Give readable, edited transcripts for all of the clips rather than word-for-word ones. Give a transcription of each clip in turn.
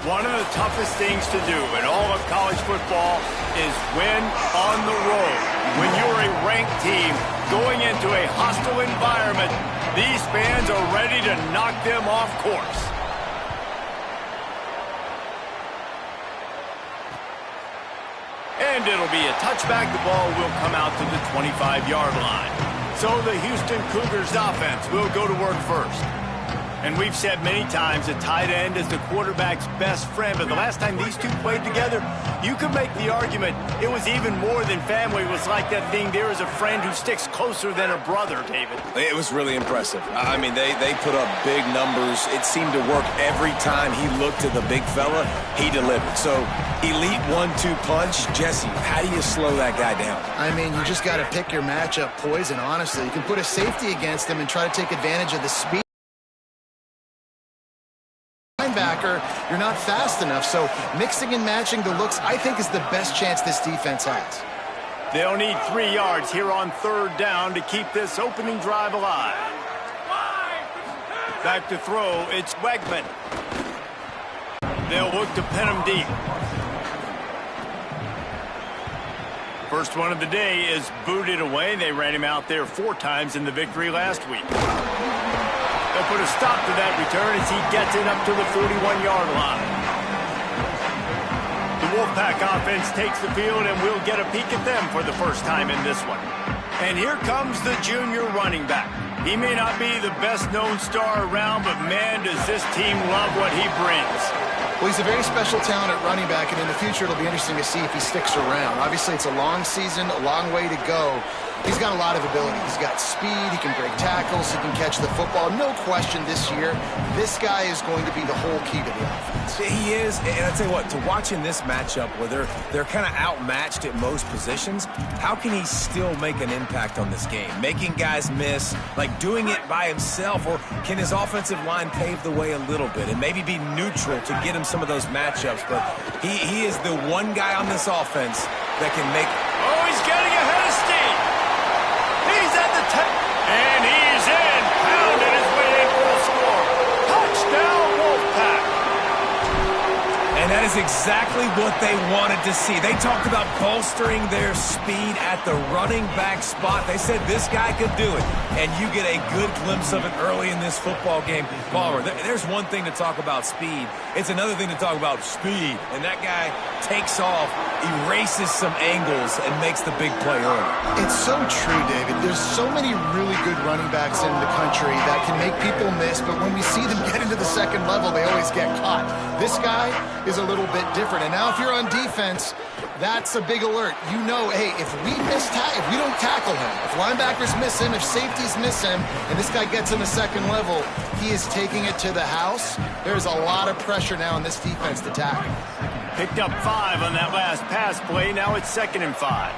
One of the toughest things to do in all of college football is win on the road. When you're a ranked team going into a hostile environment, these fans are ready to knock them off course. And it'll be a touchback. The ball will come out to the 25-yard line. So the Houston Cougars offense will go to work first. And we've said many times a tight end is the quarterback's best friend, but the last time these two played together, you could make the argument it was even more than family. It was like that thing, there is a friend who sticks closer than a brother, David. It was really impressive. I mean, they put up big numbers. It seemed to work every time he looked at the big fella, he delivered. So, elite 1-2 punch. Jesse, how do you slow that guy down? I mean, you just got to pick your matchup poison, honestly. You can put a safety against him and try to take advantage of the speed. Linebacker, you're not fast enough, so mixing and matching the looks, I think, is the best chance this defense has. They'll need 3 yards here on third down to keep this opening drive alive. Back to throw, it's Wegman. They'll look to pin him deep. First one of the day is booted away. They ran him out there 4 times in the victory last week. They'll put a stop to that return as he gets it up to the 41-yard line. The Wolfpack offense takes the field, and we'll get a peek at them for the first time in this one. And here comes the junior running back. He may not be the best-known star around, but man, does this team love what he brings. Well, he's a very special talent at running back, and in the future it'll be interesting to see if he sticks around. Obviously, it's a long season, a long way to go. He's got a lot of ability. He's got speed, he can break tackles, he can catch the football. No question this year, this guy is going to be the whole key to the offense. He is, and I tell you what, to watch in this matchup where they're kind of outmatched at most positions, how can he still make an impact on this game? Making guys miss, like doing it by himself, or can his offensive line pave the way a little bit and maybe be neutral to get him some of those matchups? But he is the one guy on this offense that can make... Oh, he's getting ahead of steam. He's at the 10, and he's in. Pounded his way in for a score. Touchdown, Wolfpack. And that is exactly what they wanted to see. They talked about bolstering their speed at the running back spot. They said this guy could do it, and you get a good glimpse of it early in this football game. Palmer, there's one thing to talk about speed. It's another thing to talk about speed, and that guy takes off, erases some angles, and makes the big play early. It's so true, David. There's so many really good running backs in the country that can make people miss, but when we see them get into the second level, they always get caught. This guy is a little bit different, and now if you're on defense, that's a big alert. You know, hey, if we don't tackle him, if linebackers miss him, if safeties miss him, and this guy gets in the second level, he is taking it to the house. There's a lot of pressure now on this defense to tackle. Picked up 5 on that last pass play. Now it's 2nd and 5.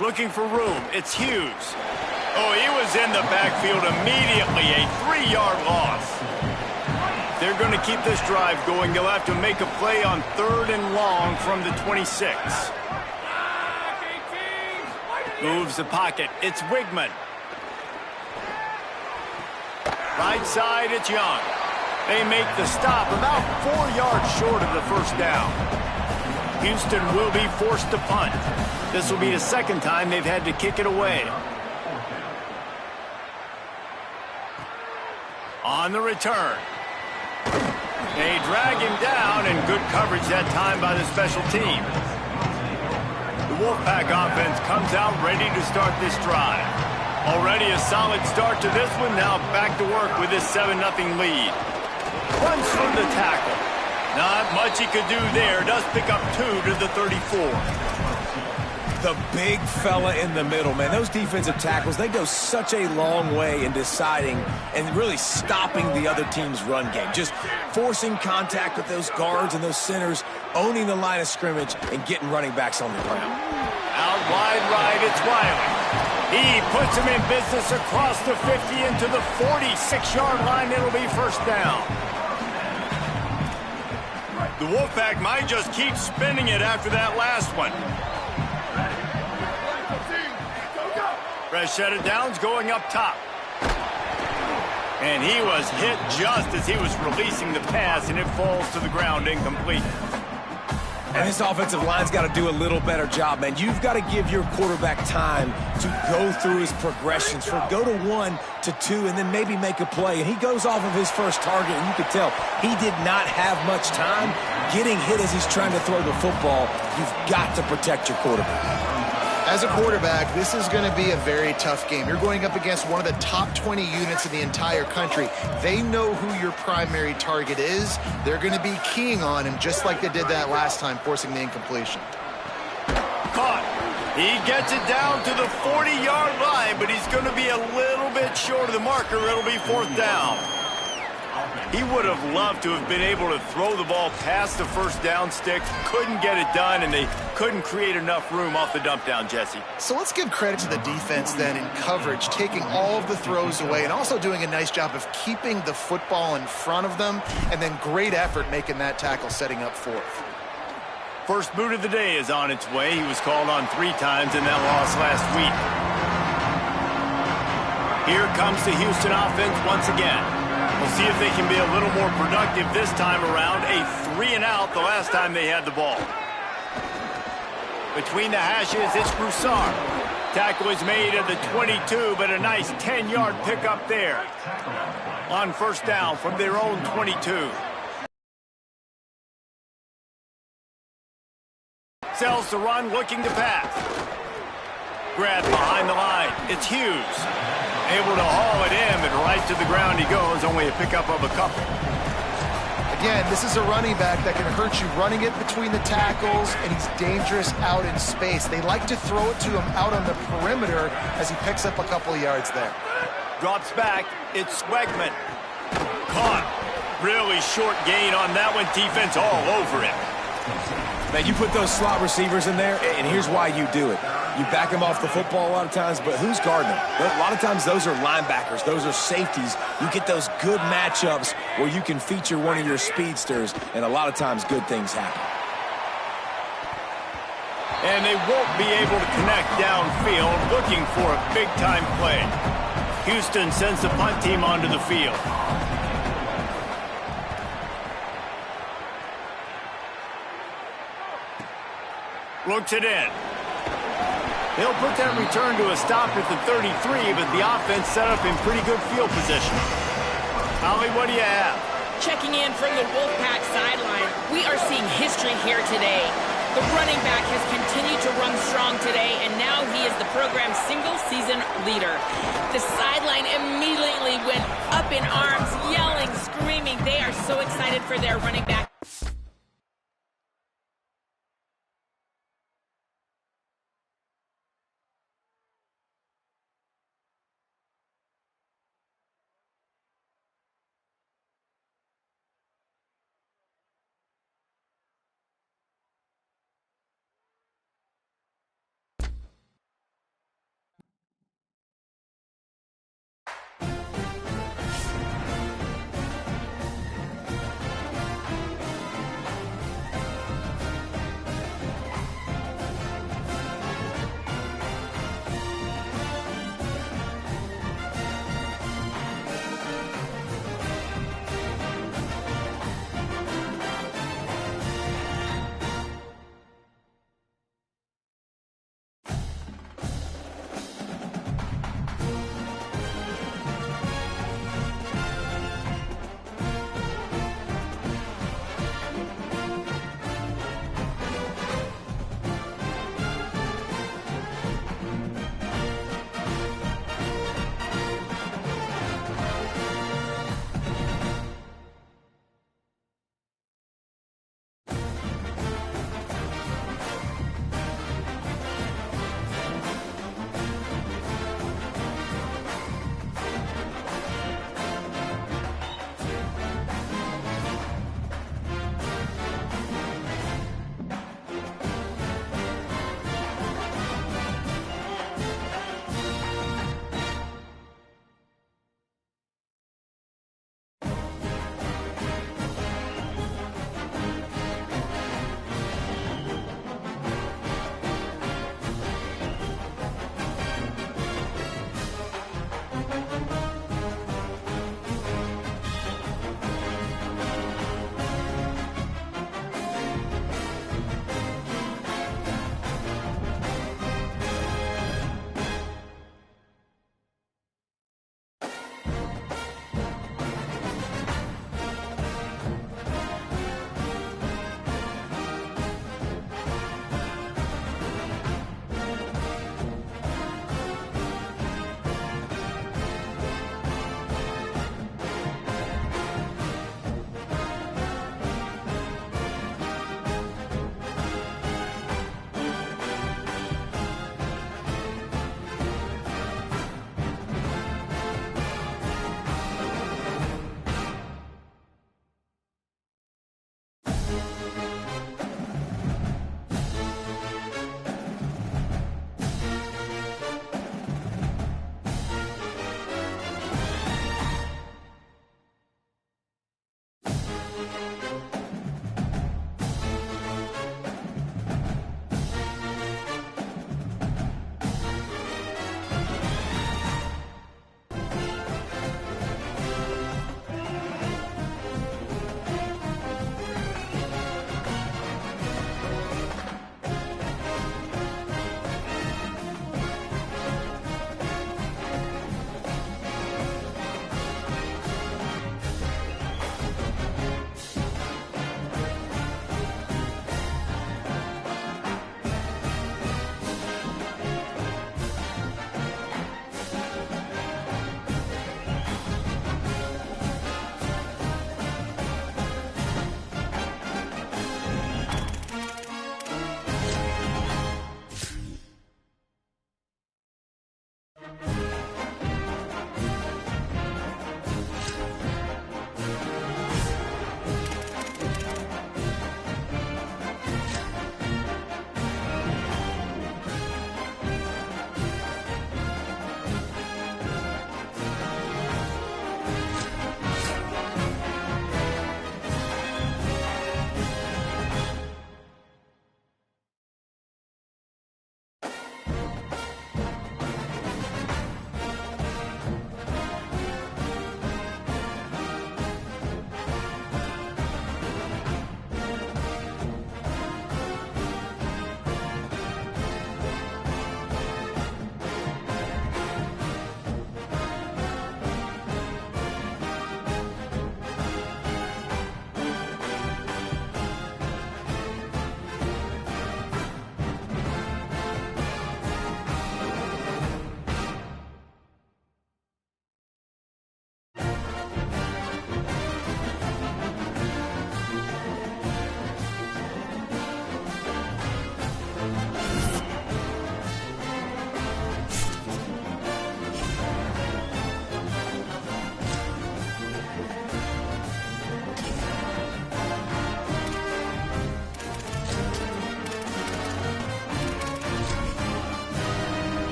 Looking for room. It's Hughes. Oh, he was in the backfield immediately. A 3-yard loss. They're going to keep this drive going. They'll have to make a play on 3rd and long from the 26. Moves the pocket. It's Wigman. Right side, it's Young. They make the stop about 4 yards short of the first down. Houston will be forced to punt. This will be the second time they've had to kick it away. On the return. They drag him down, and good coverage that time by the special team. The Wolfpack offense comes out ready to start this drive. Already a solid start to this one. Now back to work with this 7-0 lead. Runs from the tackle. Not much he could do there. Does pick up 2 to the 34. The big fella in the middle, man. Those defensive tackles, they go such a long way in deciding and really stopping the other team's run game. Just forcing contact with those guards and those centers, owning the line of scrimmage, and getting running backs on the ground. Out wide right, it's Wiley. He puts him in business across the 50 into the 46-yard line. It'll be first down. The Wolfpack might just keep spinning it after that last one. Fresh set of downs going up top. And he was hit just as he was releasing the pass, and it falls to the ground incomplete. And this offensive line's got to do a little better job, man. You've got to give your quarterback time to go through his progressions, from go to 1 to 2, and then maybe make a play. And he goes off of his first target, and you could tell he did not have much time getting hit as he's trying to throw the football. You've got to protect your quarterback. As a quarterback, this is going to be a very tough game. You're going up against one of the top 20 units in the entire country. They know who your primary target is. They're going to be keying on him just like they did that last time, forcing the incompletion. Caught. He gets it down to the 40-yard line, but he's going to be a little bit short of the marker. It'll be 4th down. He would have loved to have been able to throw the ball past the first down sticks, couldn't get it done, and they couldn't create enough room off the dump down, Jesse. So let's give credit to the defense then in coverage, taking all of the throws away and also doing a nice job of keeping the football in front of them, and then great effort making that tackle, setting up 4th. First boot of the day is on its way. He was called on 3 times in that loss last week. Here comes the Houston offense once again. We'll see if they can be a little more productive this time around. A 3-and-out the last time they had the ball. Between the hashes, it's Broussard. Tackle is made at the 22, but a nice 10-yard pickup there. On first down from their own 22. Sells the run, looking to pass. Grabbed behind the line. It's Hughes. Able to haul it in, but right to the ground he goes. Only a pickup of a couple. Again, this is a running back that can hurt you running it between the tackles, and he's dangerous out in space. They like to throw it to him out on the perimeter as he picks up a couple of yards there. Drops back. It's Swegman. Caught. Really short gain on that one. Defense all over it. Man, you put those slot receivers in there, and here's why you do it. You back them off the football a lot of times, but who's guarding them? A lot of times those are linebackers. Those are safeties. You get those good matchups where you can feature one of your speedsters, and a lot of times good things happen. And they won't be able to connect downfield, looking for a big-time play. Houston sends the punt team onto the field. Looks it in. He'll put that return to a stop at the 33, but the offense set up in pretty good field position. Holly, what do you have? Checking in from the Wolfpack sideline, we are seeing history here today. The running back has continued to run strong today, and now he is the program's single-season leader. The sideline immediately went up in arms, yelling, screaming. They are so excited for their running back.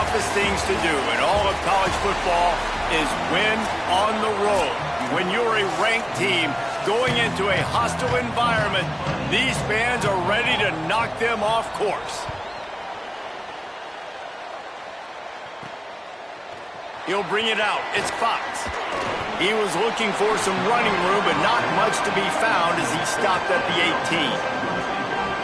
toughest things to do in all of college football is win on the road. When you're a ranked team going into a hostile environment, these fans are ready to knock them off course. He'll bring it out. It's Fox. He was looking for some running room, but not much to be found as he stopped at the 18.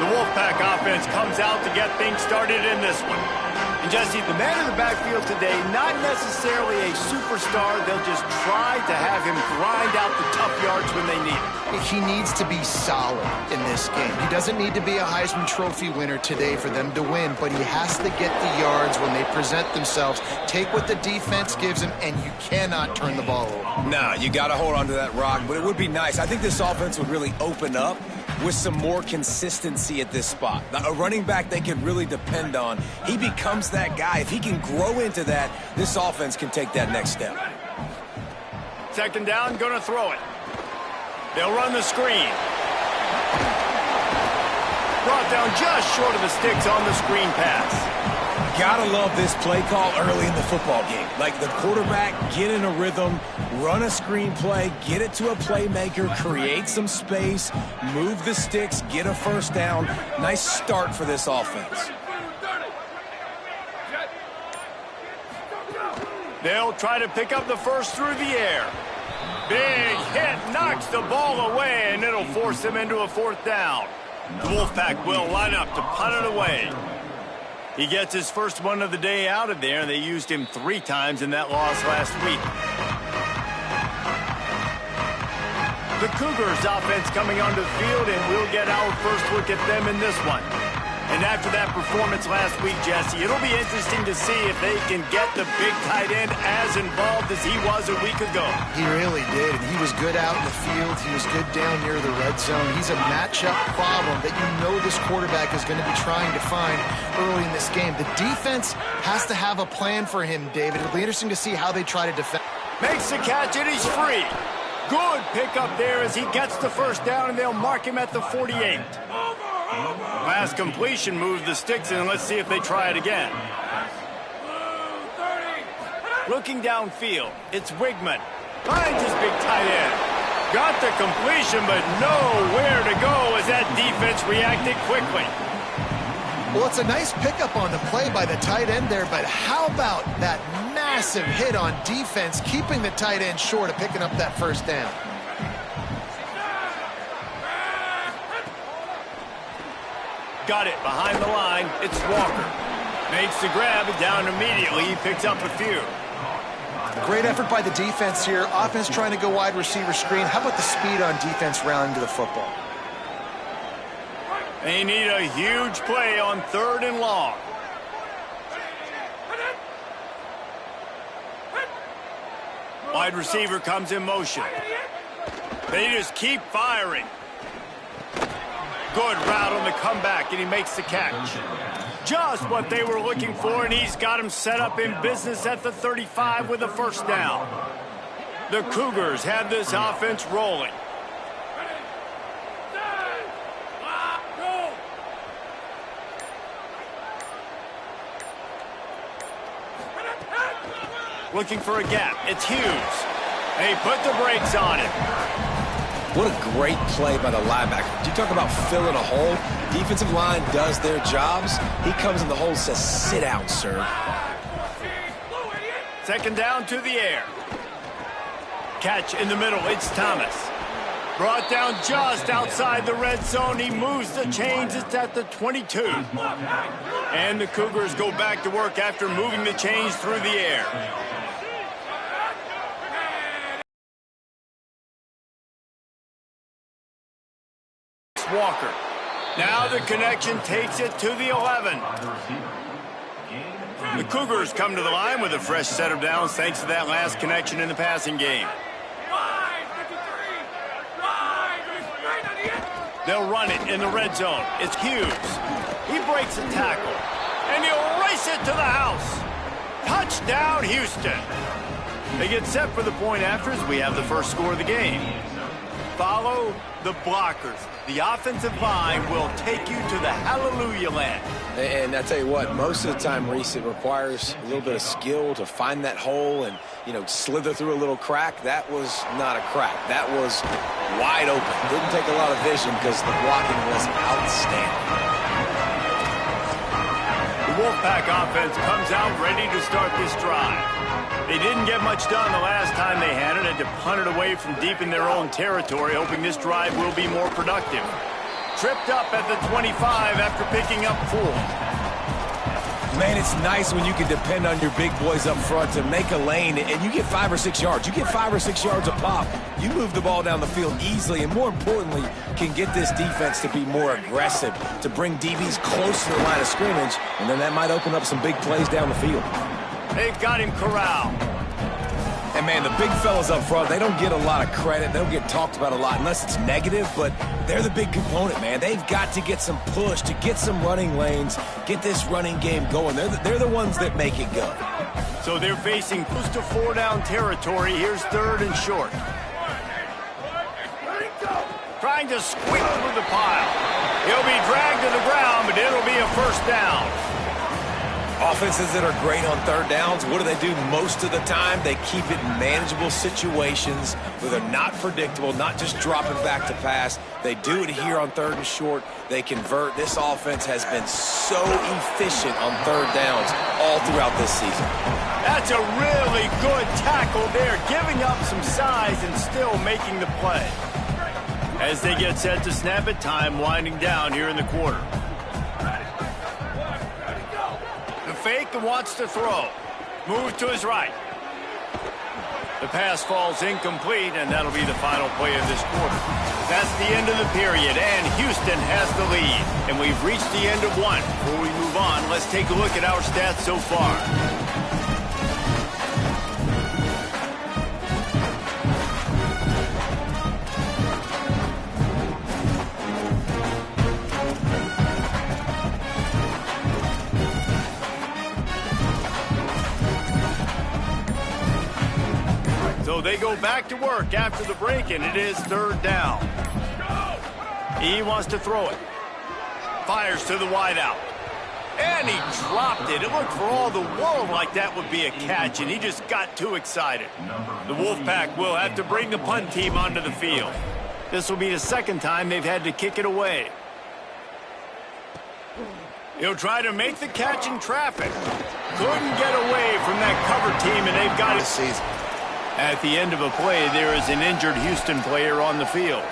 The Wolfpack offense comes out to get things started in this one. And Jesse, the man in the backfield today, not necessarily a superstar. They'll just try to have him grind out the tough yards when they need it. He needs to be solid in this game. He doesn't need to be a Heisman Trophy winner today for them to win, but he has to get the yards when they present themselves. Take what the defense gives him, and you cannot turn the ball over. No, you got to hold on to that rock, but it would be nice. I think this offense would really open up with some more consistency at this spot. A running back they can really depend on. He becomes that guy. If he can grow into that, this offense can take that next step. Second down, going to throw it. They'll run the screen. Brought down just short of the sticks on the screen pass. Gotta love this play call early in the football game. Like the quarterback, get in a rhythm, run a screen play, get it to a playmaker, create some space, move the sticks, get a first down. Nice start for this offense. They'll try to pick up the first through the air. Big hit, knocks the ball away, and it'll force them into a fourth down. The Wolfpack will line up to punt it away. He gets his first one of the day out of there. They used him 3 times in that loss last week. The Cougars offense coming onto the field, and we'll get our first look at them in this one. And after that performance last week, Jesse, it'll be interesting to see if they can get the big tight end as involved as he was a week ago. He really did. He was good out in the field. He was good down near the red zone. He's a matchup problem that you know this quarterback is going to be trying to find early in this game. The defense has to have a plan for him, David. It'll be interesting to see how they try to defend. Makes the catch, and he's free. Good pickup there as he gets the first down, and they'll mark him at the 48. Last completion moved the sticks, and let's see if they try it again. Looking downfield, it's Wigman. Finds his big tight end. Got the completion, but nowhere to go as that defense reacted quickly. Well, it's a nice pickup on the play by the tight end there, but how about that massive hit on defense, keeping the tight end short of picking up that first down? Got it behind the line. It's Walker. Makes the grab and down immediately. He picks up a few. Great effort by the defense here. Offense trying to go wide receiver screen. How about the speed on defense rounding to the football? They need a huge play on 3rd and long. Wide receiver comes in motion. They just keep firing. Good route on the comeback, and he makes the catch. Just what they were looking for, and he's got him set up in business at the 35 with a first down. The Cougars have this offense rolling. Looking for a gap. It's Hughes. They put the brakes on him. What a great play by the linebacker. You talk about filling a hole. Defensive line does their jobs. He comes in the hole and says, sit down, sir. Second down to the air. Catch in the middle. It's Thomas. Brought down just outside the red zone. He moves the chains. It's at the 22. And the Cougars go back to work after moving the chains through the air. Walker. Now the connection takes it to the 11. The Cougars come to the line with a fresh set of downs thanks to that last connection in the passing game. They'll run it in the red zone. It's Hughes. He breaks a tackle, and he'll race it to the house. Touchdown, Houston. They get set for the point after as we have the first score of the game. Follow the blockers. The offensive line will take you to the hallelujah land. And I tell you what, most of the time, Reese, it requires a little bit of skill to find that hole and, you know, slither through a little crack. That was not a crack. That was wide open. Didn't take a lot of vision because the blocking was outstanding. The Wolfpack offense comes out ready to start this drive. They didn't get much done the last time they had it. Had to punt it away from deep in their own territory, hoping this drive will be more productive. Tripped up at the 25 after picking up 4. Man, it's nice when you can depend on your big boys up front to make a lane, and you get 5 or 6 yards. You get 5 or 6 yards a pop. You move the ball down the field easily, and more importantly, can get this defense to be more aggressive, to bring DBs close to the line of scrimmage, and then that might open up some big plays down the field. They've got him corralled. And, man, the big fellas up front, they don't get a lot of credit. They don't get talked about a lot unless it's negative, but they're the big component, man. They've got to get some push, to get some running lanes, get this running game going. They're the ones that make it go. So they're facing close to 4-down territory. Here's 3rd and short. Trying to squeak through the pile. He'll be dragged to the ground, but it'll be a first down. Offenses that are great on 3rd downs, what do? Most of the time, they keep it in manageable situations where they're not predictable, not just dropping back to pass. They do it here on 3rd and short. They convert. This offense has been so efficient on 3rd downs all throughout this season. That's a really good tackle there, giving up some size and still making the play. As they get set to snap it, time winding down here in the quarter. Fake and wants to throw. Moves to his right. The pass falls incomplete, and that'll be the final play of this quarter. That's the end of the period, and Houston has the lead. And we've reached the end of one. Before we move on, let's take a look at our stats so far. So they go back to work after the break, and it is 3rd down. He wants to throw it. Fires to the wideout. And he dropped it. It looked for all the world like that would be a catch, and he just got too excited. The Wolfpack will have to bring the punt team onto the field. This will be the 2nd time they've had to kick it away. He'll try to make the catch in traffic. Couldn't get away from that cover team, and they've got it this season. At the end of a play, there is an injured Houston player on the field.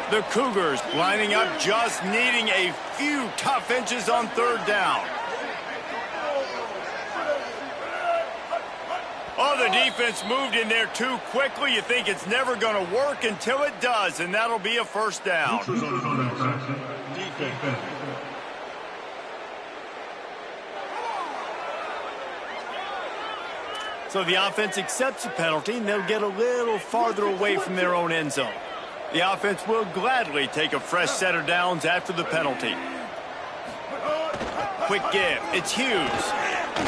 The Cougars lining up, just needing a few tough inches on 3rd down. Oh, the defense moved in there too quickly. You think it's never going to work until it does, and that'll be a first down. So the offense accepts the penalty, and they'll get a little farther away from their own end zone. The offense will gladly take a fresh set of downs after the penalty. Quick give. It's Hughes.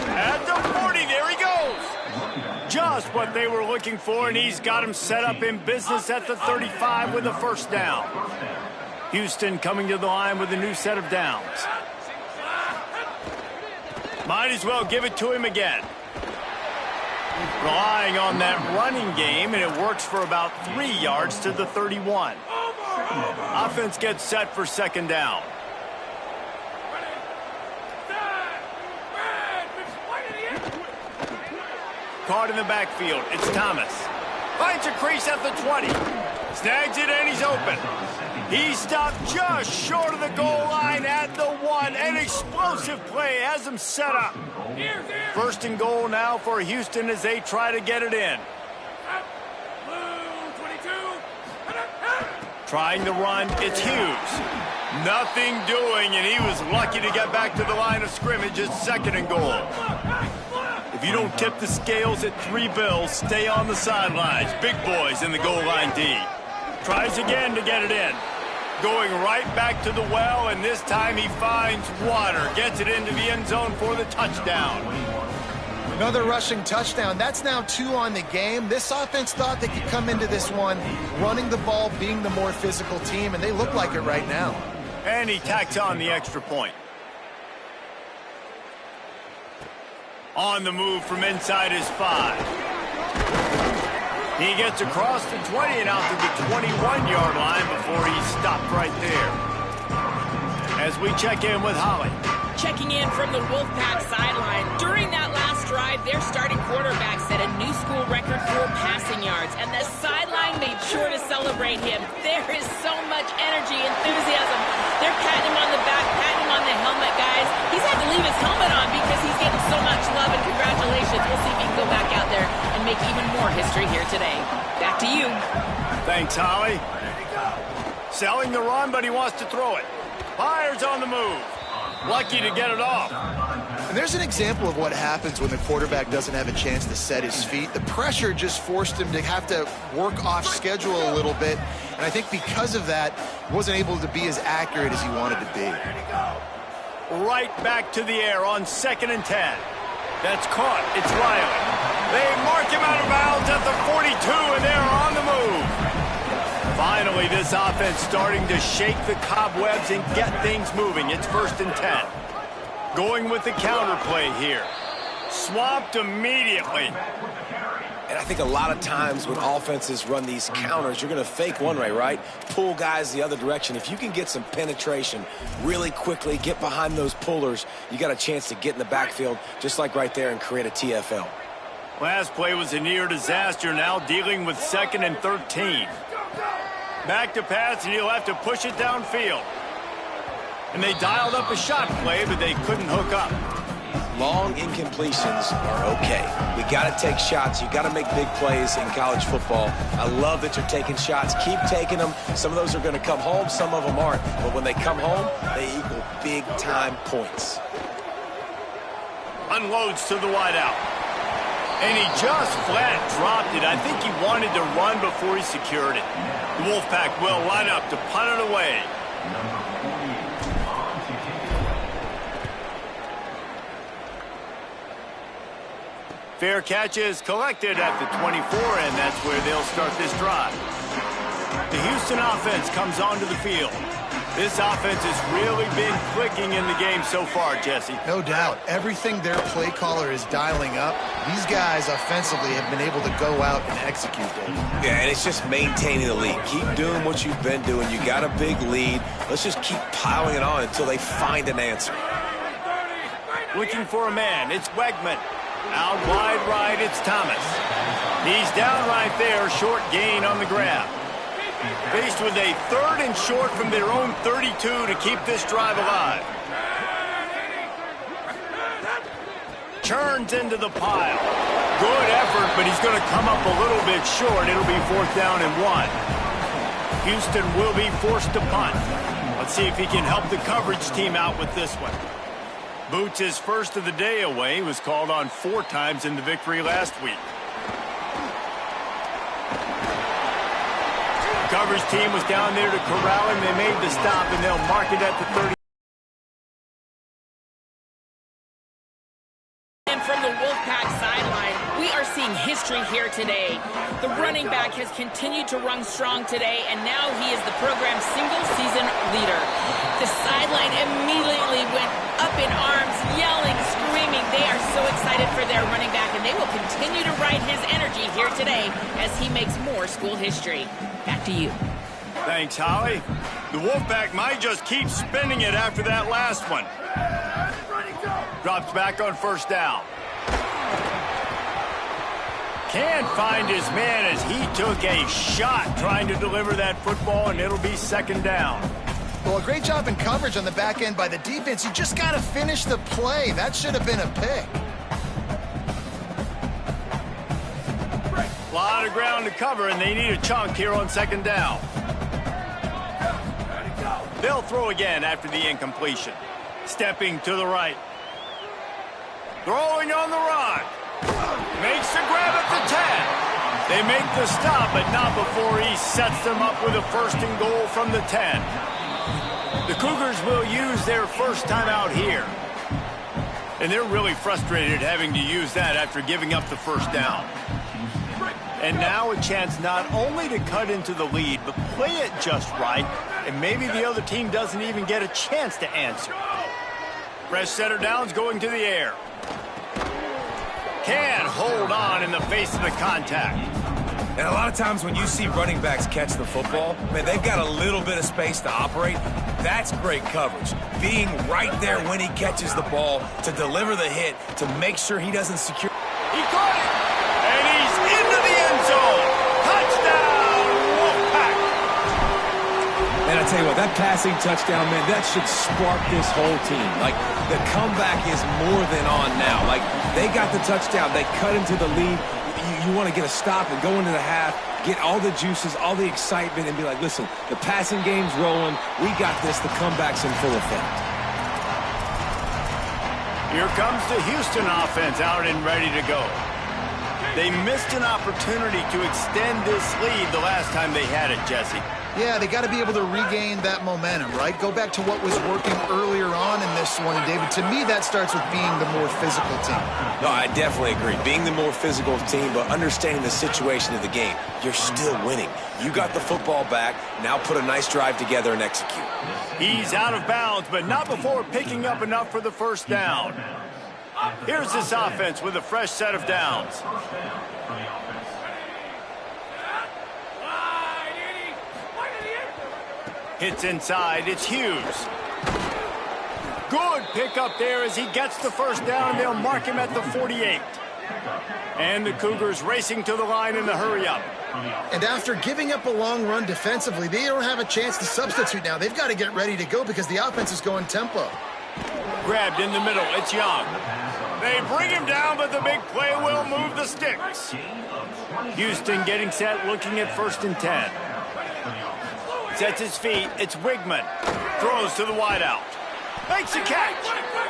At the 40, there he goes. Just what they were looking for, and he's got him set up in business at the 35 with a first down. Houston coming to the line with a new set of downs. Might as well give it to him again. Relying on that running game, and it works for about 3 yards to the 31. Offense gets set for 2nd down. Caught in the backfield. It's Thomas. Finds a crease at the 20. Snags it, and he's open. He stopped just short of the goal line at the 1. An explosive play has him set up. 1st and goal now for Houston as they try to get it in. Trying the run, it's Hughes. Nothing doing, and he was lucky to get back to the line of scrimmage at 2nd and goal. If you don't tip the scales at 3 bills, stay on the sidelines. Big boys in the goal line D. Tries again to get it in. Going right back to the well, and this time he finds water. Gets it into the end zone for the touchdown. Another rushing touchdown. That's now 2 on the game. This offense thought they could come into this one running the ball, being the more physical team, and they look like it right now. And he tacks on the extra point. On the move from inside his 5. He gets across the 20 and out to the 21-yard line before he's stopped right there. As we check in with Holly. Checking in from the Wolfpack sideline. During that last drive, their starting quarterback set a new school record for passing yards, and the sideline made sure to celebrate him. There is so much energy, enthusiasm. They're patting him on the back, patting him on the helmet, guys. He's had to leave his helmet on because he's getting so much love and congratulations. We'll see if he can go back out there and make even more history here today. Back to you. Thanks, Holly. Selling the run, but he wants to throw it. Fires on the move. Lucky to get it off. And there's an example of what happens when the quarterback doesn't have a chance to set his feet. The pressure just forced him to have to work off schedule a little bit. And I think because of that, he wasn't able to be as accurate as he wanted to be. Right back to the air on 2nd and 10. That's caught. It's Riley. They mark him out of bounds at the 42, and they're on the move. Finally, this offense starting to shake the cobwebs and get things moving. It's 1st and 10. Going with the counter play here. Swamped immediately. And I think a lot of times when offenses run these counters, you're going to fake one way, right? Pull guys the other direction. If you can get some penetration really quickly, get behind those pullers, you got a chance to get in the backfield, just like right there, and create a TFL. Last play was a near disaster, now dealing with 2nd and 13. Back to pass, and he'll have to push it downfield. And they dialed up a shot play, but they couldn't hook up. Long incompletions are okay. We got to take shots. You got to make big plays in college football. I love that you're taking shots. Keep taking them. Some of those are going to come home. Some of them aren't. But when they come home, they equal big-time points. Unloads to the wideout. And he just flat dropped it. I think he wanted to run before he secured it. The Wolfpack will line up to punt it away. Fair catch is collected at the 24, and that's where they'll start this drive. The Houston offense comes onto the field. This offense has really been clicking in the game so far, Jesse. No doubt. Everything their play caller is dialing up, these guys offensively have been able to go out and execute, Dave. Yeah, and it's just maintaining the lead. Keep doing what you've been doing. You got a big lead. Let's just keep piling it on until they find an answer. Looking for a man. It's Wegman. Out wide right, it's Thomas. He's down right there, short gain on the grab. Faced with a 3rd and short from their own 32 to keep this drive alive. Churns into the pile. Good effort, but he's going to come up a little bit short. It'll be 4th down and 1. Houston will be forced to punt. Let's see if he can help the coverage team out with this one. Boots his first of the day away. He was called on 4 times in the victory last week. The coverage team was down there to corral him. They made the stop, and they'll mark it at the 30. And from the Wolfpack sideline, we are seeing history here today. The running back has continued to run strong today, and now he is the program's single-season leader. The sideline immediately went up in arms, yelling, screaming. They are so excited for their running back, and they will continue to ride his energy here today as he makes more school history. Back to you. Thanks, Holly. The Wolfpack might just keep spinning it after that last one. Drops back on 1st down. Can't find his man as he took a shot trying to deliver that football, and it'll be 2nd down. Well, a great job in coverage on the back end by the defense. You just got to finish the play. That should have been a pick. A lot of ground to cover, and they need a chunk here on 2nd down. They'll throw again after the incompletion. Stepping to the right. Throwing on the run. Makes the grab at the 10. They make the stop, but not before he sets them up with a 1st and goal from the 10. The Cougars will use their first time out here. And they're really frustrated having to use that after giving up the first down. And now a chance not only to cut into the lead, but play it just right, and maybe the other team doesn't even get a chance to answer. Fresh setter downs going to the air. Can't hold on in the face of the contact. And a lot of times when you see running backs catch the football, man, they've got a little bit of space to operate. That's great coverage. Being right there when he catches the ball to deliver the hit, to make sure he doesn't secure. He caught it, and he's into the end zone. Touchdown, Wolfpack. And I tell you what, that passing touchdown, man, that should spark this whole team. Like, the comeback is more than on now. Like, they got the touchdown. They cut into the lead. You want to get a stop and go into the half, get all the juices, all the excitement, and be like, listen, the passing game's rolling. We got this. The comeback's in full effect. Here comes the Houston offense out and ready to go. They missed an opportunity to extend this lead the last time they had it, Jesse. Yeah, they got to be able to regain that momentum, right? Go back to what was working earlier on in this one. And, David, to me, that starts with being the more physical team. No, I definitely agree. Being the more physical team, but understanding the situation of the game. You're still winning. You got the football back. Now put a nice drive together and execute. He's out of bounds, but not before picking up enough for the first down. Here's this offense with a fresh set of downs. Hits inside, it's Hughes. Good pickup there as he gets the first down, and they'll mark him at the 48. And the Cougars racing to the line in the hurry-up. And after giving up a long run defensively, they don't have a chance to substitute now. They've got to get ready to go because the offense is going tempo. Grabbed in the middle, it's Young. They bring him down, but the big play will move the sticks. Houston getting set, looking at 1st and 10. Sets his feet, it's Wigman. Throws to the wideout. Makes a catch.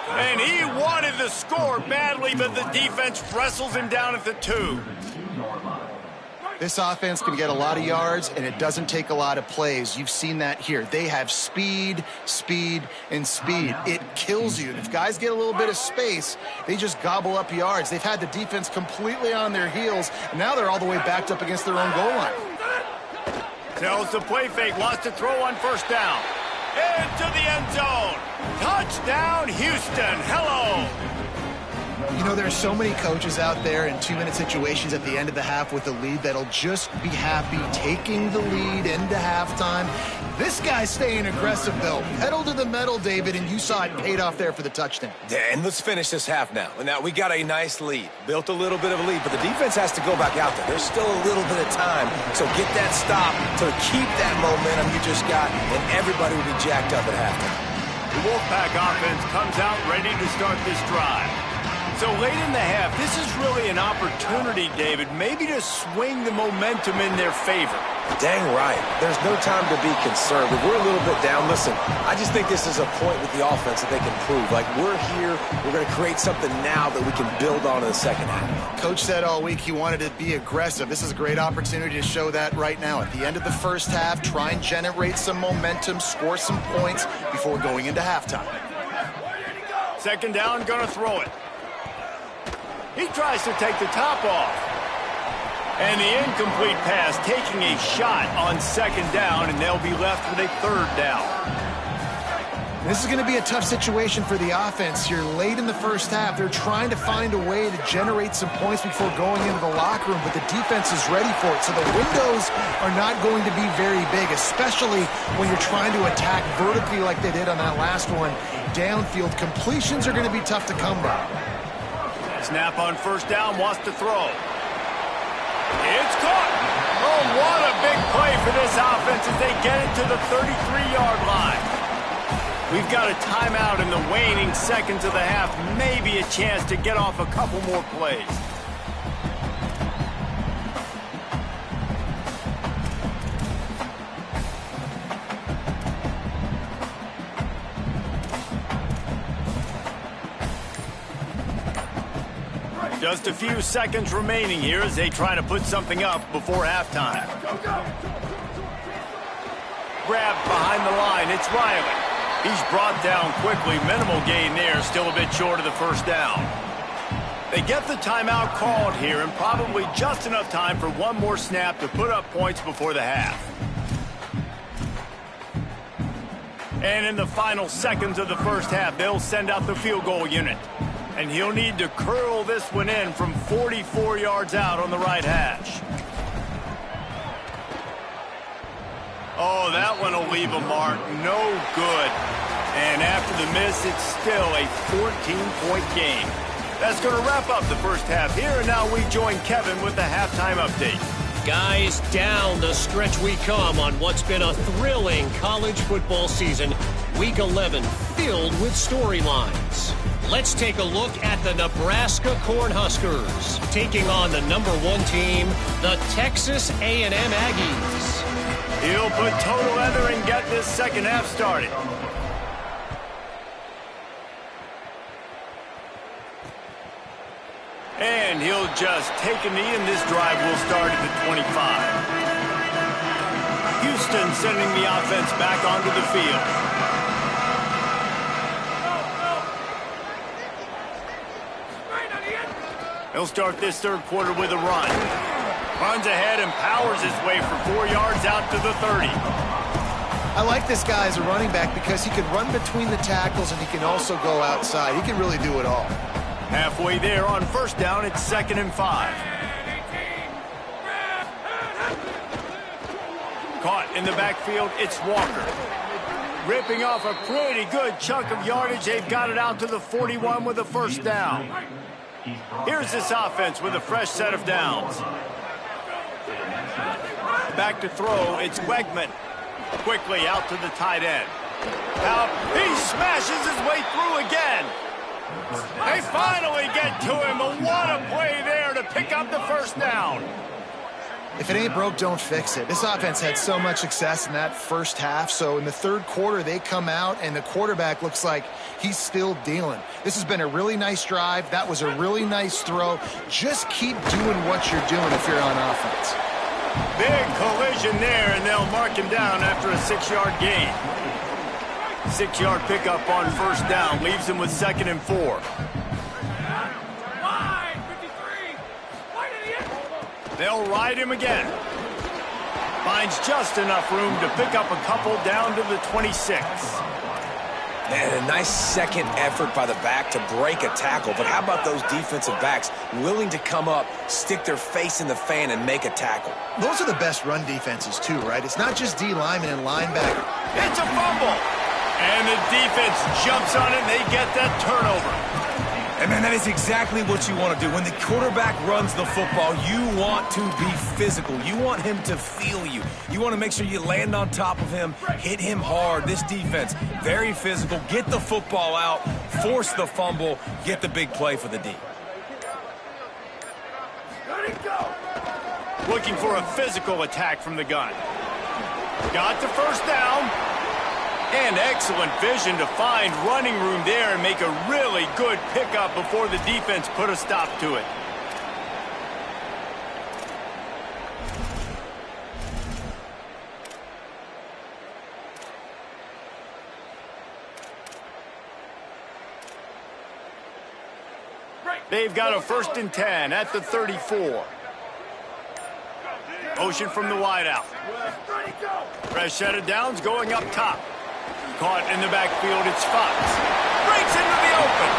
And he wanted the score badly, but the defense wrestles him down at the 2. This offense can get a lot of yards, and it doesn't take a lot of plays. You've seen that here. They have speed, speed, and speed. It kills you. And if guys get a little bit of space, they just gobble up yards. They've had the defense completely on their heels, and now they're all the way backed up against their own goal line. Tells the play fake, wants to throw on 1st down. Into the end zone. Touchdown, Houston. Hello. You know, there's so many coaches out there in 2-minute situations at the end of the half with the lead that'll just be happy taking the lead into halftime. This guy's staying aggressive, though. Pedal to the metal, David, and you saw it paid off there for the touchdown. Yeah, and let's finish this half now. Now, we got a nice lead. Built a little bit of a lead, but the defense has to go back out there. There's still a little bit of time. So get that stop to keep that momentum you just got, and everybody will be jacked up at halftime. The Wolfpack offense comes out ready to start this drive. So late in the half, this is really an opportunity, David, maybe to swing the momentum in their favor. Dang right. There's no time to be concerned. If we're a little bit down, listen, I just think this is a point with the offense that they can prove. Like, we're here, we're going to create something now that we can build on in the second half. Coach said all week he wanted to be aggressive. This is a great opportunity to show that right now. At the end of the first half, try and generate some momentum, score some points before going into halftime. 2nd down, gonna throw it. He tries to take the top off. And the incomplete pass taking a shot on 2nd down, and they'll be left with a 3rd down. This is going to be a tough situation for the offense here late in the first half. They're trying to find a way to generate some points before going into the locker room, but the defense is ready for it. So the windows are not going to be very big, especially when you're trying to attack vertically like they did on that last one. Downfield completions are going to be tough to come by. Snap on 1st down, wants to throw. It's caught. Oh, what a big play for this offense as they get it to the 33-yard line. We've got a timeout in the waning seconds of the half. Maybe a chance to get off a couple more plays. Just a few seconds remaining here as they try to put something up before halftime. Grabbed behind the line, it's Riley. He's brought down quickly. Minimal gain there. Still a bit short of the first down. They get the timeout called here, and probably just enough time for one more snap to put up points before the half. And in the final seconds of the first half, they'll send out the field goal unit. And he'll need to curl this one in from 44 yards out on the right hash. Oh, that one will leave a mark. No good. And after the miss, it's still a 14-point game. That's going to wrap up the first half here, and now we join Kevin with the halftime update. Guys, down the stretch we come on what's been a thrilling college football season. Week 11 filled with storylines. Let's take a look at the Nebraska Cornhuskers taking on the #1 team, the Texas A&M Aggies. He'll put total leather and get this second half started. And he'll just take a knee, and this drive will start at the 25. Houston sending the offense back onto the field. He'll start this third quarter with a run. Runs ahead and powers his way for 4 yards out to the 30. I like this guy as a running back because he can run between the tackles and he can also go outside. He can really do it all. Halfway there on first down, it's 2nd and 5. Caught in the backfield, it's Walker. Ripping off a pretty good chunk of yardage. They've got it out to the 41 with a first down. Here's this offense with a fresh set of downs. Back to throw, it's Wegman. Quickly out to the tight end. Now he smashes his way through again. They finally get to him, but what a play there to pick up the first down. If it ain't broke, don't fix it. This offense had so much success in that first half, so in the third quarter they come out and the quarterback looks like he's still dealing. This has been a really nice drive. That was a really nice throw. Just keep doing what you're doing if you're on offense. Big collision there, and they'll mark him down after a 6-yard gain. 6-yard pickup on first down leaves him with 2nd and 4. They'll ride him again. Finds just enough room to pick up a couple down to the 26. Man, a nice second effort by the back to break a tackle. But how about those defensive backs willing to come up, stick their face in the fan, and make a tackle? Those are the best run defenses too, right? It's not just D lineman and linebacker. It's a fumble. And the defense jumps on it, and they get that turnover. And, man, that is exactly what you want to do. When the quarterback runs the football, you want to be physical. You want him to feel you. You want to make sure you land on top of him, hit him hard. This defense, very physical. Get the football out, force the fumble, get the big play for the D. Looking for a physical attack from the gun. Got the first down. And excellent vision to find running room there and make a really good pickup before the defense put a stop to it. They've got a 1st and 10 at the 34. Motion from the wideout. Fresh set of downs going up top. Caught in the backfield, it's Fox. Breaks into the open.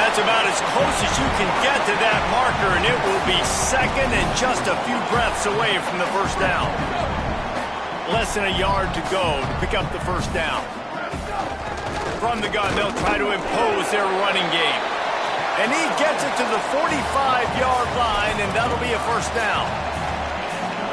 That's about as close as you can get to that marker, and it will be 2nd and just a few breaths away from the first down. Less than a yard to go to pick up the first down. From the gun, they'll try to impose their running game. And he gets it to the 45-yard line, and that'll be a first down.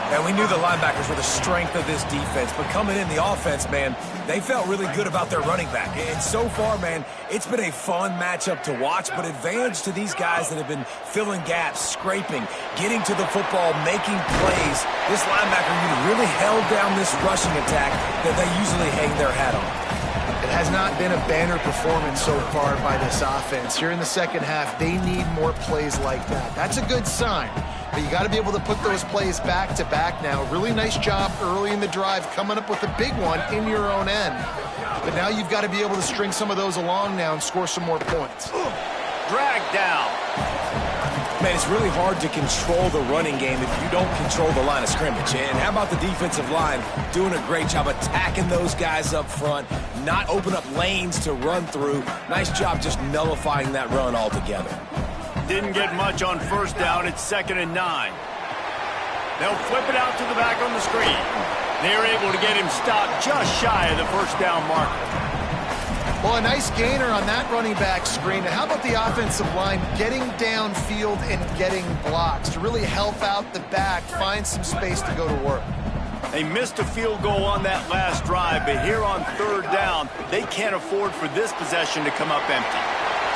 And we knew the linebackers were the strength of this defense, but coming in the offense, man, they felt really good about their running back. And so far, man, it's been a fun matchup to watch, but advantage to these guys that have been filling gaps, scraping, getting to the football, making plays. This linebacker unit really held down this rushing attack that they usually hang their hat on. It has not been a banner performance so far by this offense. Here in the second half, they need more plays like that. That's a good sign. But you got to be able to put those plays back to back now. Really nice job early in the drive coming up with a big one in your own end. But now you've got to be able to string some of those along now and score some more points. Dragged down. Man, it's really hard to control the running game if you don't control the line of scrimmage. And how about the defensive line doing a great job attacking those guys up front, not open up lanes to run through. Nice job just nullifying that run altogether. Didn't get much on first down. It's 2nd and 9. They'll flip it out to the back on the screen. They're able to get him stopped just shy of the first down marker. Well, a nice gainer on that running back screen. And how about the offensive line getting downfield and getting blocks to really help out the back, find some space to go to work? They missed a field goal on that last drive, but here on 3rd down, they can't afford for this possession to come up empty.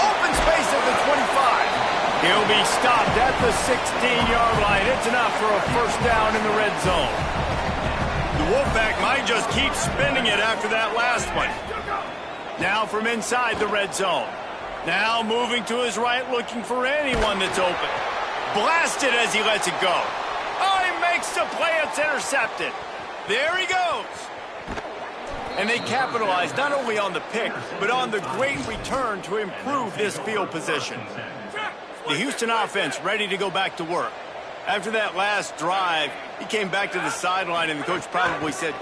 Open space at the 25. He'll be stopped at the 16-yard line. It's enough for a first down in the red zone. The Wolfpack might just keep spinning it after that last one. Now from inside the red zone. Now moving to his right, looking for anyone that's open. Blasted as he lets it go. Oh, he makes the play. It's intercepted. There he goes. And they capitalize not only on the pick, but on the great return to improve this field position. The Houston offense ready to go back to work. After that last drive, he came back to the sideline, and the coach probably said,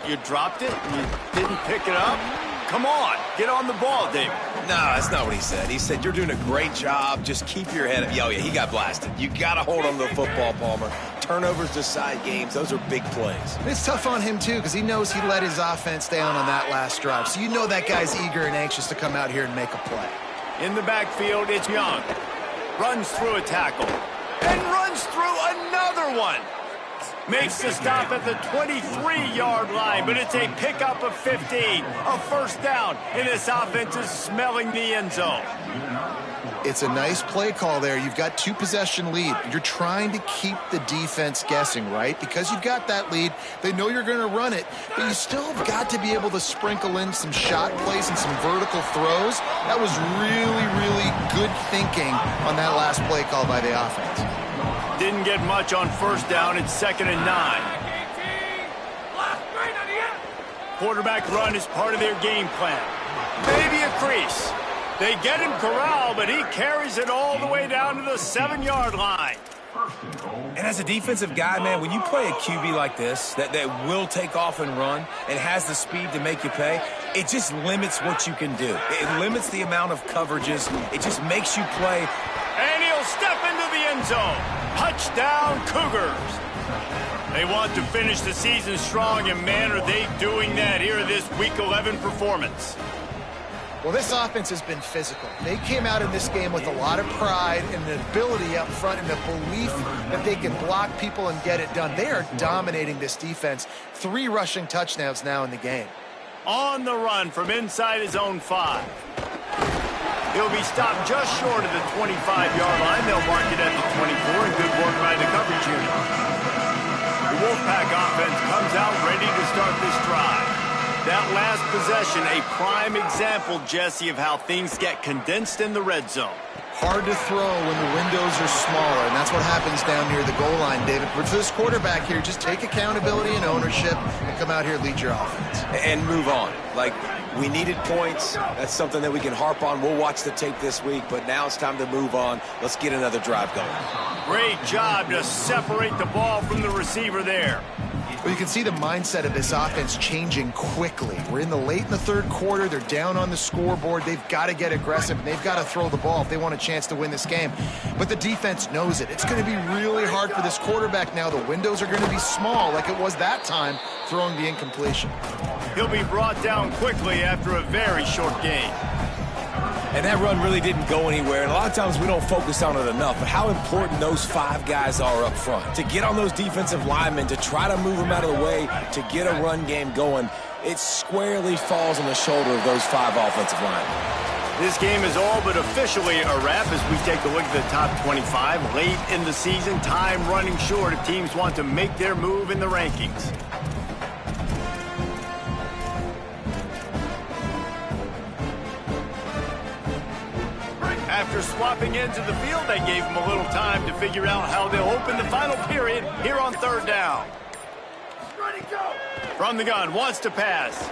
"You dropped it? You didn't pick it up? Come on, get on the ball, David." No, that's not what he said. He said, "You're doing a great job. Just keep your head up." Oh, yeah, he got blasted. You got to hold on to the football, Palmer. Turnovers decide games. Those are big plays. It's tough on him, too, because he knows he let his offense down on that last drive. So you know that guy's eager and anxious to come out here and make a play. In the backfield, it's Young. Runs through a tackle. And runs through another one. Makes the stop at the 23-yard line, but it's a pickup of 15. A first down, and this offense is smelling the end zone. It's a nice play call there. You've got 2-possession lead. You're trying to keep the defense guessing, right? Because you've got that lead, they know you're going to run it, but you still have got to be able to sprinkle in some shot plays and some vertical throws. That was really, really good thinking on that last play call by the offense. Didn't get much on first down. It's 2nd and 9. Quarterback run is part of their game plan. Maybe a crease. They get him corralled, but he carries it all the way down to the 7-yard line. And as a defensive guy, man, when you play a QB like this that will take off and run and has the speed to make you pay, it just limits what you can do. It limits the amount of coverages. It just makes you play. And he'll step into the end zone. Touchdown, Cougars. They want to finish the season strong, and man, are they doing that here in this Week 11 performance. Well, this offense has been physical. They came out in this game with a lot of pride and the ability up front and the belief that they can block people and get it done. They are dominating this defense. 3 rushing touchdowns now in the game. On the run from inside his own 5. He'll be stopped just short of the 25-yard line. They'll mark it at the 24, and good work by the coverage unit. The Wolfpack offense comes out ready to start this drive. That last possession, a prime example, Jesse, of how things get condensed in the red zone. Hard to throw when the windows are smaller, and that's what happens down near the goal line, David. But for this quarterback here, just take accountability and ownership and come out here and lead your offense. And move on. Like, we needed points. That's something that we can harp on. We'll watch the tape this week, but now it's time to move on. Let's get another drive going. Great job to separate the ball from the receiver there. Well, you can see the mindset of this offense changing quickly. We're in the 3rd quarter. They're down on the scoreboard. They've got to get aggressive, and they've got to throw the ball if they want a chance to win this game. But the defense knows it. It's going to be really hard for this quarterback now. The windows are going to be small like it was that time throwing the incompletion. He'll be brought down quickly after a very short game. And that run really didn't go anywhere. And a lot of times we don't focus on it enough. But how important those 5 guys are up front. To get on those defensive linemen, to try to move them out of the way, to get a run game going, it squarely falls on the shoulder of those 5 offensive linemen. This game is all but officially a wrap as we take a look at the top 25. Late in the season, time running short if teams want to make their move in the rankings. After swapping ends of the field, they gave him a little time to figure out how they'll open the final period here on 3rd down. From the gun, wants to pass.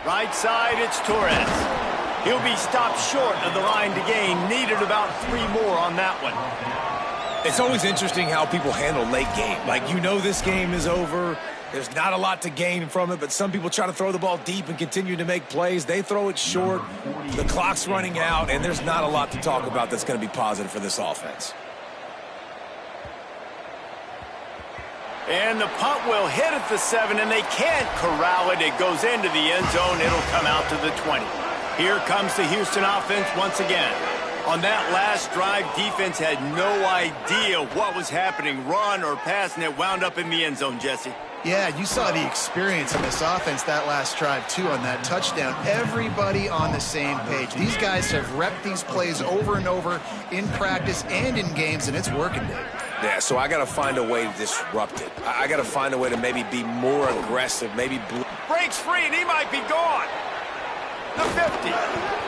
Right side, it's Torres. He'll be stopped short of the line to gain. Needed about 3 more on that one. It's always interesting how people handle late game. Like, you know this game is over. There's not a lot to gain from it, but some people try to throw the ball deep and continue to make plays. They throw it short. The clock's running out, and there's not a lot to talk about that's going to be positive for this offense. And the punt will hit at the 7, and they can't corral it. It goes into the end zone. It'll come out to the 20. Here comes the Houston offense once again. On that last drive, defense had no idea what was happening, run or pass, and it wound up in the end zone, Jesse. Yeah, you saw the experience in this offense that last drive, too, on that touchdown. Everybody on the same page. These guys have repped these plays over and over in practice and in games, and it's working, Dave. Yeah, so I got to find a way to disrupt it. I got to find a way to maybe be more aggressive, maybe... Breaks free, and he might be gone. The 50.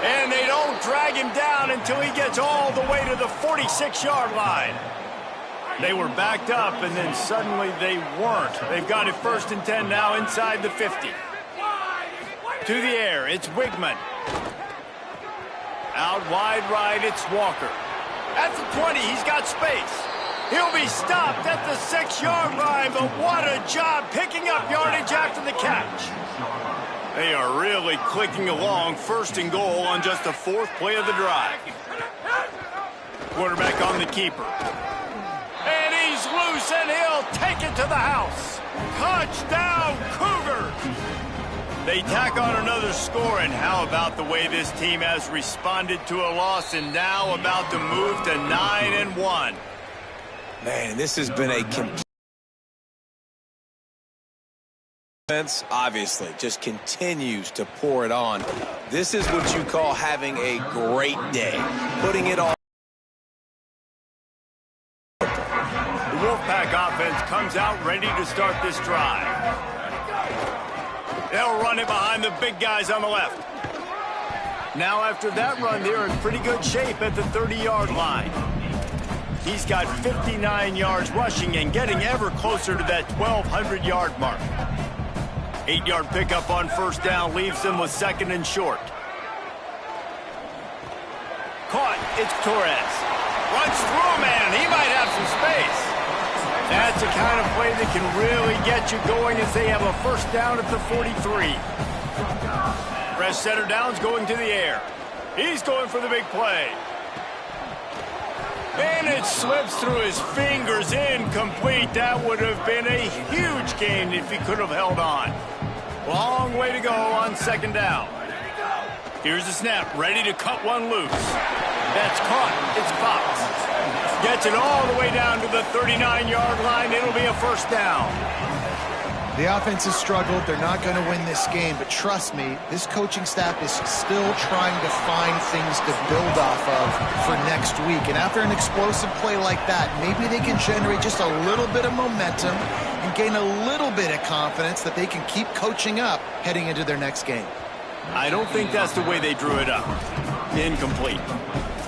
And they don't drag him down until he gets all the way to the 46-yard line. They were backed up, and then suddenly they weren't. They've got it 1st and 10 now inside the 50. To the air, it's Wigman. Out wide right, it's Walker. At the 20, he's got space. He'll be stopped at the 6-yard line, but what a job picking up yardage after the catch. They are really clicking along, 1st and goal on just the 4th play of the drive. Quarterback on the keeper. And he's loose, and he'll take it to the house. Touchdown, Cougars! They tack on another score, and how about the way this team has responded to a loss and now about to move to 9-1. Man, this has been a defense, obviously, just continues to pour it on. This is what you call having a great day, putting it all. The Wolfpack offense comes out ready to start this drive. They'll run it behind the big guys on the left. Now after that run, they're in pretty good shape at the 30-yard line. He's got 59 yards rushing and getting ever closer to that 1,200-yard mark. 8-yard pickup on 1st down leaves them with 2nd and short. Caught, it's Torres. Runs through a man, he might have some space. That's the kind of play that can really get you going as they have a 1st down at the 43. Fresh center down's going to the air. He's going for the big play. And it slips through his fingers, incomplete. That would have been a huge gain if he could have held on. Long way to go on 2nd down. Here's the snap, ready to cut one loose. That's caught, it's Fox. Gets it all the way down to the 39-yard line. It'll be a 1st down. The offense has struggled. They're not going to win this game, but trust me, this coaching staff is still trying to find things to build off of for next week. And after an explosive play like that, maybe they can generate just a little bit of momentum and gain a little bit of confidence that they can keep coaching up heading into their next game. I don't think that's the way they drew it up. Incomplete.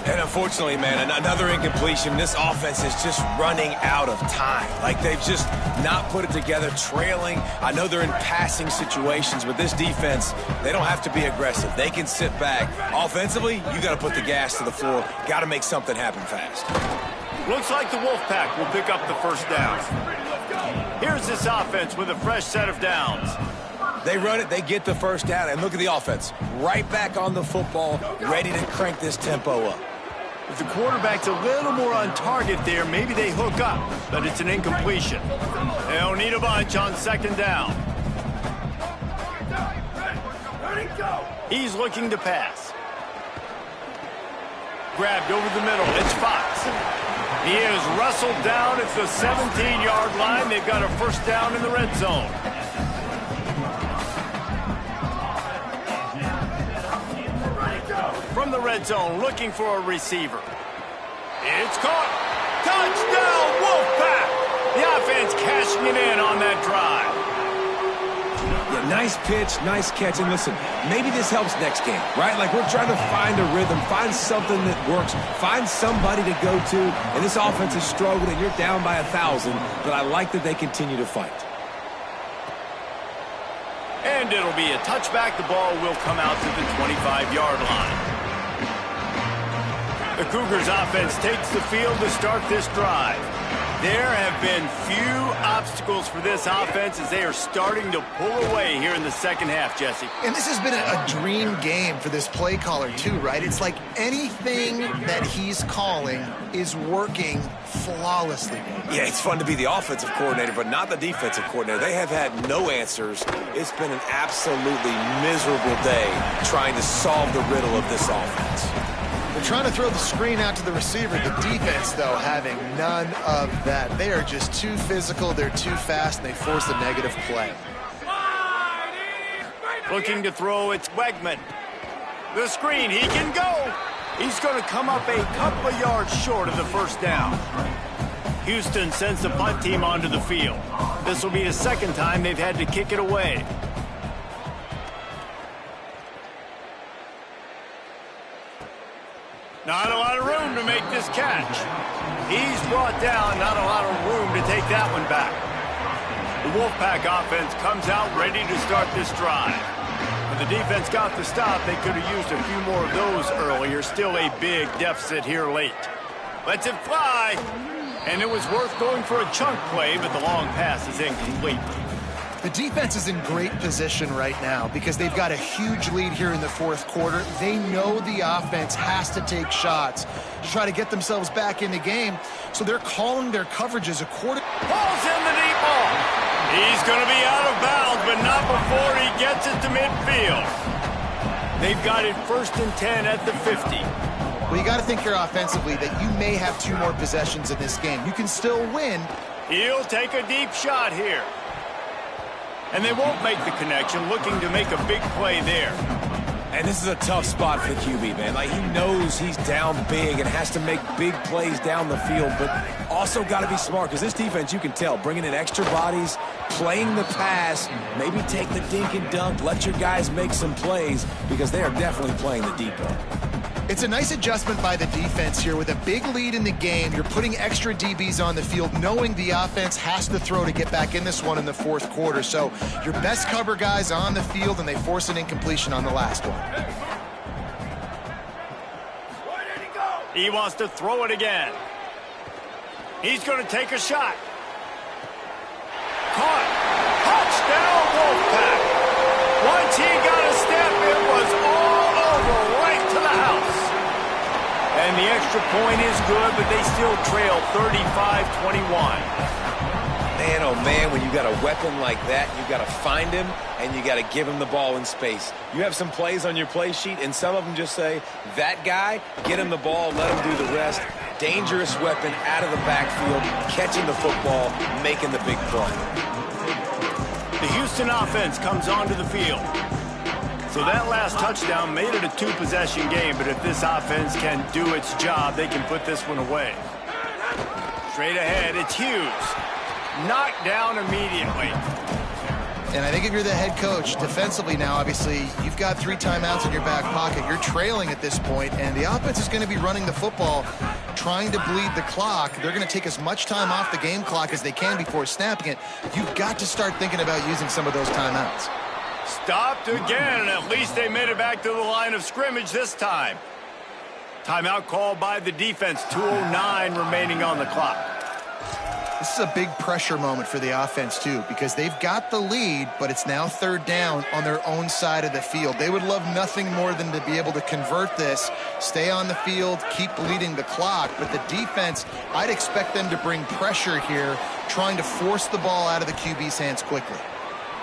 And unfortunately, man, another incompletion. This offense is just running out of time. Like, they've just not put it together, trailing. I know they're in passing situations, but this defense, they don't have to be aggressive. They can sit back. Offensively, you got to put the gas to the floor. Got to make something happen fast. Looks like the Wolfpack will pick up the 1st down. Here's this offense with a fresh set of downs. They run it, they get the 1st down, and look at the offense. Right back on the football, ready to crank this tempo up. If the quarterback's a little more on target there, maybe they hook up, but it's an incompletion. They'll need a bunch on 2nd down. He's looking to pass. Grabbed over the middle, it's Fox. He is wrestled down at the 17-yard line. They've got a 1st down in the red zone. From the red zone, looking for a receiver. It's caught. Touchdown, Wolfpack! The offense cashing it in on that drive. Yeah, nice pitch, nice catch. And listen, maybe this helps next game, right? Like, we're trying to find a rhythm, find something that works, find somebody to go to. And this offense has struggled, and you're down by 1,000. But I like that they continue to fight. And And it'll be a touchback. The ball will come out to the 25-yard line. The Cougars offense takes the field to start this drive. There have been few obstacles for this offense as they are starting to pull away here in the second half, Jesse. And this has been a dream game for this play caller too, right? It's like anything that he's calling is working flawlessly. Yeah, it's fun to be the offensive coordinator, but not the defensive coordinator. They have had no answers. It's been an absolutely miserable day trying to solve the riddle of this offense. They're trying to throw the screen out to the receiver. The defense, though, having none of that. They are just too physical. They're too fast, and they force a negative play. Looking to throw, it's Wegman. The screen, he can go. He's going to come up a couple of yards short of the first down. Houston sends the punt team onto the field. This will be the second time they've had to kick it away. Not a lot of room to make this catch. He's brought down, not a lot of room to take that one back. The Wolfpack offense comes out ready to start this drive. When the defense got the stop, they could have used a few more of those earlier. Still a big deficit here late. Lets it fly. And it was worth going for a chunk play, but the long pass is incomplete. The defense is in great position right now because they've got a huge lead here in the fourth quarter. They know the offense has to take shots to try to get themselves back in the game, so they're calling their coverages according. Ball's in the deep ball. He's going to be out of bounds, but not before he gets it to midfield. They've got it 1st and 10 at the 50. Well, you got to think here offensively that you may have 2 more possessions in this game. You can still win. He'll take a deep shot here. And they won't make the connection, looking to make a big play there. And this is a tough spot for the QB, man. Like, he knows he's down big and has to make big plays down the field, but also got to be smart because this defense, you can tell, bringing in extra bodies, playing the pass, maybe take the dink and dunk, let your guys make some plays because they are definitely playing the deep ball. It's a nice adjustment by the defense here. With a big lead in the game, you're putting extra DBs on the field, knowing the offense has to throw to get back in this one in the fourth quarter. So your best cover guys on the field, and they force an incompletion on the last one. He wants to throw it again. He's going to take a shot. Caught. Touchdown, Wolfpack. Once he got a step, it was all over, right to the house. And the extra point is good, but they still trail 35-21. Man, oh man, when you got a weapon like that, you got to find him and you got to give him the ball in space. You have some plays on your play sheet, and some of them just say, that guy, get him the ball, let him do the rest. Dangerous weapon out of the backfield, catching the football, making the big play. The Houston offense comes onto the field. So that last touchdown made it a 2-possession game, but if this offense can do its job, they can put this one away. Straight ahead, it's Hughes. Knocked down immediately. And I think if you're the head coach, defensively now, obviously, you've got 3 timeouts in your back pocket. You're trailing at this point, and the offense is going to be running the football, trying to bleed the clock. They're going to take as much time off the game clock as they can before snapping it. You've got to start thinking about using some of those timeouts. Stopped again, and at least they made it back to the line of scrimmage this time. Timeout called by the defense, 2:09 remaining on the clock. This is a big pressure moment for the offense, too, because they've got the lead, but it's now 3rd down on their own side of the field. They would love nothing more than to be able to convert this, stay on the field, keep bleeding the clock. But the defense, I'd expect them to bring pressure here, trying to force the ball out of the QB's hands quickly.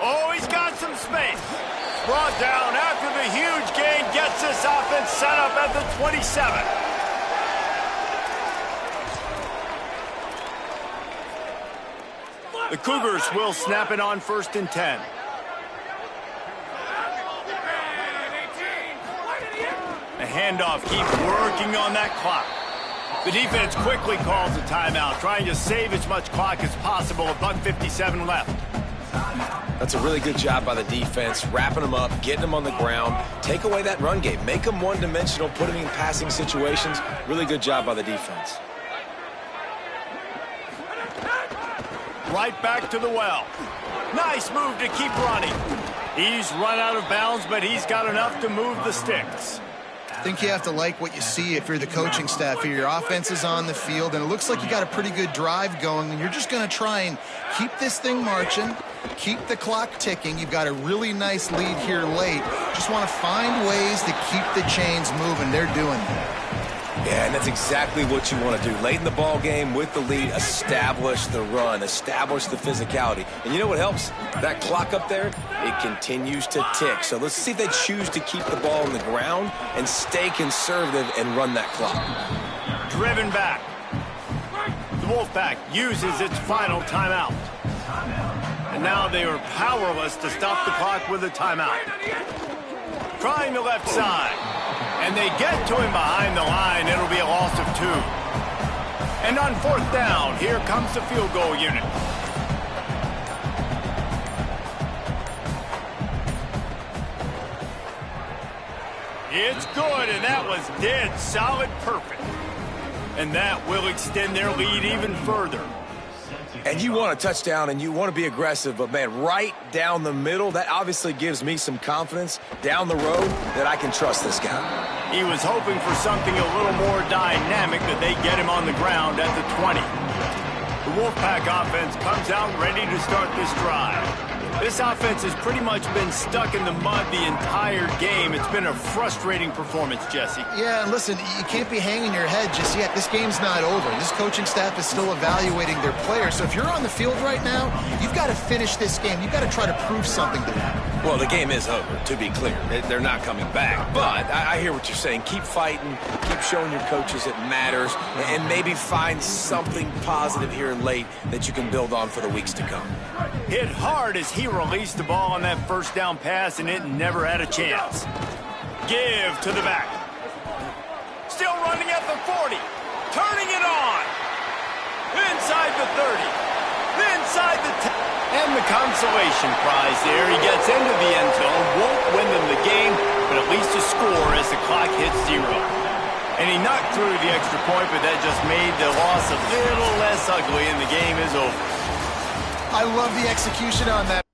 Oh, he's got some space. Brought down after the huge gain, gets this offense set up at the 27. The Cougars will snap it on 1st and 10. The handoff keeps working on that clock. The defense quickly calls a timeout, trying to save as much clock as possible. $1:57 left. That's a really good job by the defense, wrapping them up, getting them on the ground. Take away that run game. Make them one-dimensional, put them in passing situations. Really good job by the defense. Right back to the well. Nice move to keep running. He's run out of bounds, but he's got enough to move the sticks. I think you have to like what you see if you're the coaching staff here. Your offense is on the field, and it looks like you got a pretty good drive going, and you're just going to try and keep this thing marching, keep the clock ticking. You've got a really nice lead here late. Just want to find ways to keep the chains moving. They're doing that. Yeah, and that's exactly what you want to do. Late in the ball game with the lead, establish the run, establish the physicality. And you know what helps? That clock up there, it continues to tick. So let's see if they choose to keep the ball on the ground and stay conservative and run that clock. Driven back. The Wolfpack uses its final timeout. And now they are powerless to stop the clock with a timeout. Trying the left side. And they get to him behind the line. It'll be a loss of 2. And on 4th down, here comes the field goal unit. It's good, and that was dead solid perfect. And that will extend their lead even further. And you want a touchdown, and you want to be aggressive, but, man, right down the middle, that obviously gives me some confidence down the road that I can trust this guy. He was hoping for something a little more dynamic, that they get him on the ground at the 20. The Wolfpack offense comes out ready to start this drive. This offense has pretty much been stuck in the mud the entire game. It's been a frustrating performance, Jesse. Yeah, and listen, you can't be hanging your head just yet. This game's not over. This coaching staff is still evaluating their players. So if you're on the field right now, you've got to finish this game. You've got to try to prove something to them. Well, the game is over, to be clear. They're not coming back. But I hear what you're saying. Keep fighting. Keep showing your coaches it matters. And maybe find something positive here late that you can build on for the weeks to come. Hit hard as he released the ball on that first down pass, and it never had a chance. Give to the back. Still running at the 40. Turning it on. Inside the 30. Inside the 10. And the consolation prize there. He gets into the end zone. Won't win them the game, but at least a score as the clock hits 0. And he knocked through the extra point, but that just made the loss a little less ugly, and the game is over. I love the execution on that.